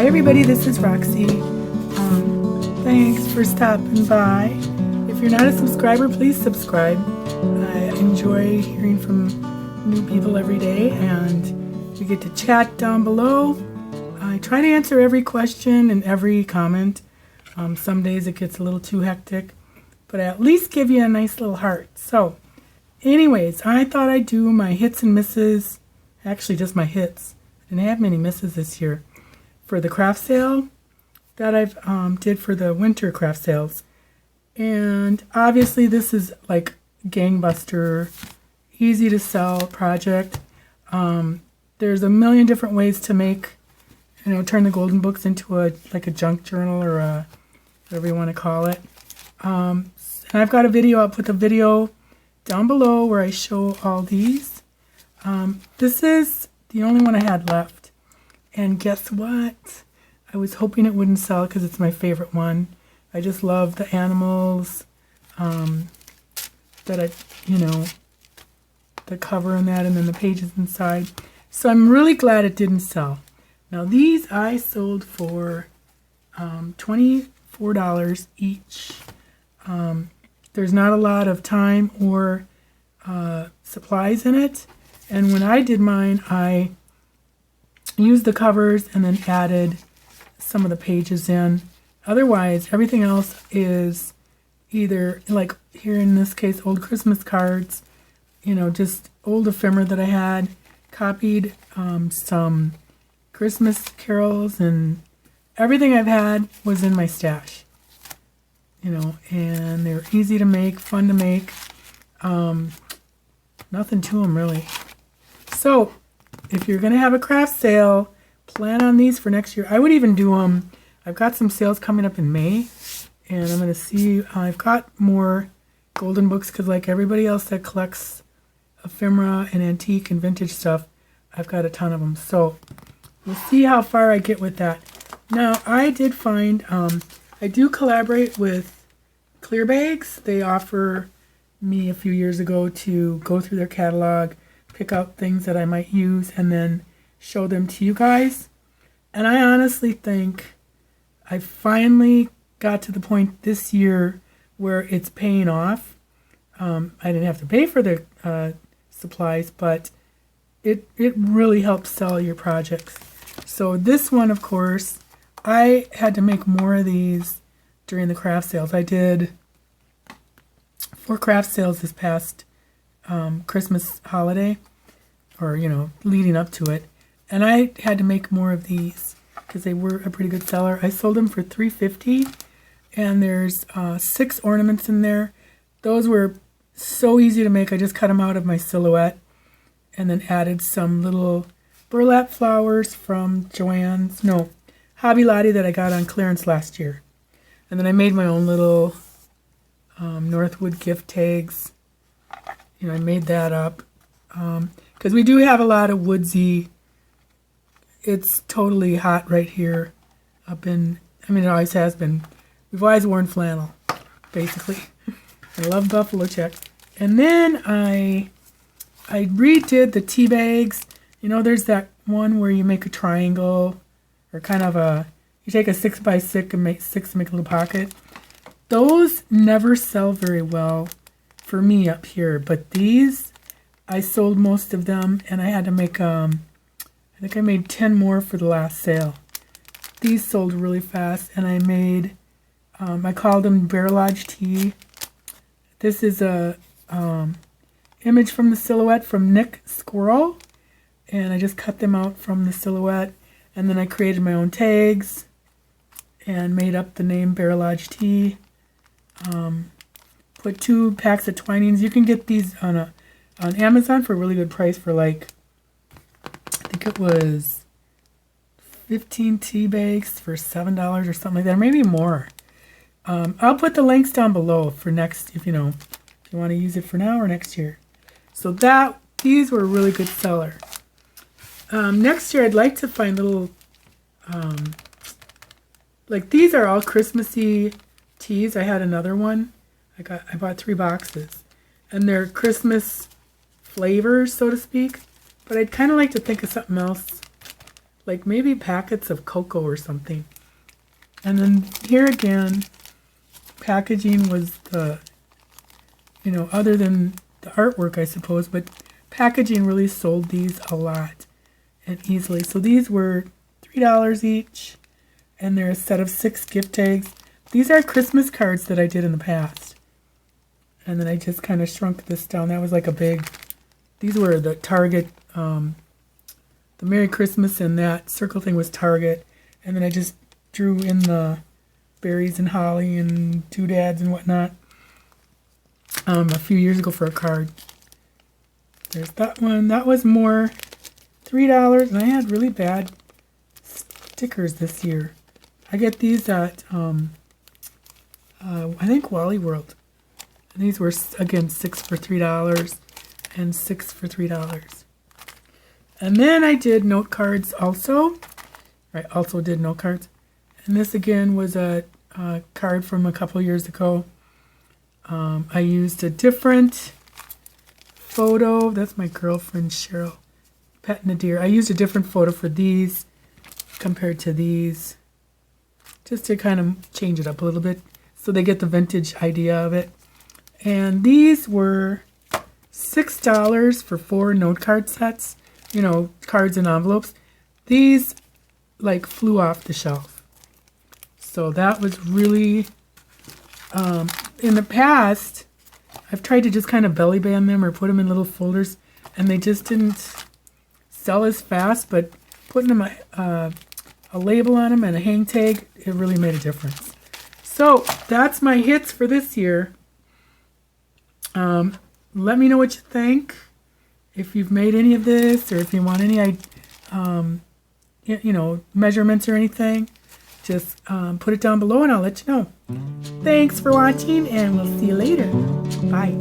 Hi everybody, this is Roxy. Thanks for stopping by. If you're not a subscriber, please subscribe. I enjoy hearing from new people every day, and we get to chat down below. I try to answer every question and every comment. Some days it gets a little too hectic, but I at least give you a nice little heart. So anyways, I thought I'd do my hits and misses, actually just my hits. I didn't have many misses this year, for the craft sale that I've did for the winter craft sales. And obviously this is like gangbuster, easy to sell project. There's a million different ways to make, turn the golden books into a junk journal or a whatever you want to call it. And I've got a video. I'll put the video down below where I show all these. This is the only one I had left. And guess what? I was hoping it wouldn't sell because it's my favorite one. I just love the animals, that the cover and that, and then the pages inside. So I'm really glad it didn't sell. Now these I sold for $24 each. There's not a lot of time or supplies in it. And when I did mine, I used the covers and then added some of the pages in. Otherwise, everything else is either, like here in this case, old Christmas cards, just old ephemera that I had, copied some Christmas carols, and everything I've had was in my stash. And they're easy to make, fun to make. Nothing to them really. So if you're going to have a craft sale, plan on these for next year. I would even do them. I've got some sales coming up in May, and I'm going to see. I've got more golden books because, like everybody else that collects ephemera and antique and vintage stuff, I've got a ton of them. So we'll see how far I get with that. Now, I did find, I do collaborate with Clear Bags. They offer me a few years ago to go through their catalog, pick out things that I might use, and then show them to you guys. And I honestly think I finally got to the point this year where it's paying off. I didn't have to pay for the supplies, but it really helps sell your projects. So this one, of course, I had to make more of these during the craft sales. I did 4 craft sales this past Christmas holiday, or leading up to it, and I had to make more of these because they were a pretty good seller. I sold them for $3.50, and there's 6 ornaments in there. Those were so easy to make. I just cut them out of my silhouette and then added some little burlap flowers from Hobby Lobby that I got on clearance last year. And then I made my own little Northwood gift tags. I made that up because we do have a lot of woodsy. It's totally hot right here it always has been. We've always worn flannel, basically. I love buffalo check. And then I redid the tea bags. There's that one where you make a triangle, or kind of you take a 6x6 and make a little pocket. Those never sell very well for me up here, but these, I sold most of them, and I had to make, I think I made 10 more for the last sale. These sold really fast, and I made, I called them Bear Lodge Tea. This is a image from the silhouette from Nick Squirrel, and I just cut them out from the silhouette, and then I created my own tags and made up the name Bear Lodge Tea. Put 2 packs of twinings. You can get these on Amazon for a really good price for I think it was 15 tea bags for $7 or something like that, or maybe more. I'll put the links down below for next, if you want to use it for now or next year. So these were a really good seller. Next year I'd like to find little, these are all Christmassy teas. I had another one. I bought 3 boxes, and they're Christmas flavors, so to speak. But I'd kind of like to think of something else, like maybe packets of cocoa or something. And then here again, packaging was the, you know, other than the artwork, I suppose, but packaging really sold these a lot and easily. So these were $3 each, and they're a set of 6 gift tags. These are Christmas cards that I did in the past. And then I just kind of shrunk this down. That was like a big, these were the Target, the Merry Christmas, and that circle thing was Target. And then I just drew in the berries and holly and doodads and whatnot a few years ago for a card. There's that one. That was more $3, and I had really bad stickers this year. I get these at I think Wally World. And these were again 6 for $3 and 6 for $3. And then I did note cards also. I also did note cards. And this again was a card from a couple years ago. I used a different photo. That's my girlfriend Cheryl petting a deer. I used a different photo for these compared to these, just to kind of change it up a little bit so they get the vintage idea of it. And these were $6 for 4 note card sets, you know, cards and envelopes. These like flew off the shelf. So that was really, in the past, I've tried to just kind of belly band them or put them in little folders, and they just didn't sell as fast, but putting them a label on them and a hang tag, it really made a difference. So that's my hits for this year. Let me know what you think. If you've made any of this, or if you want any, you know, measurements or anything, just put it down below and I'll let you know. Thanks for watching, and we'll see you later. Bye.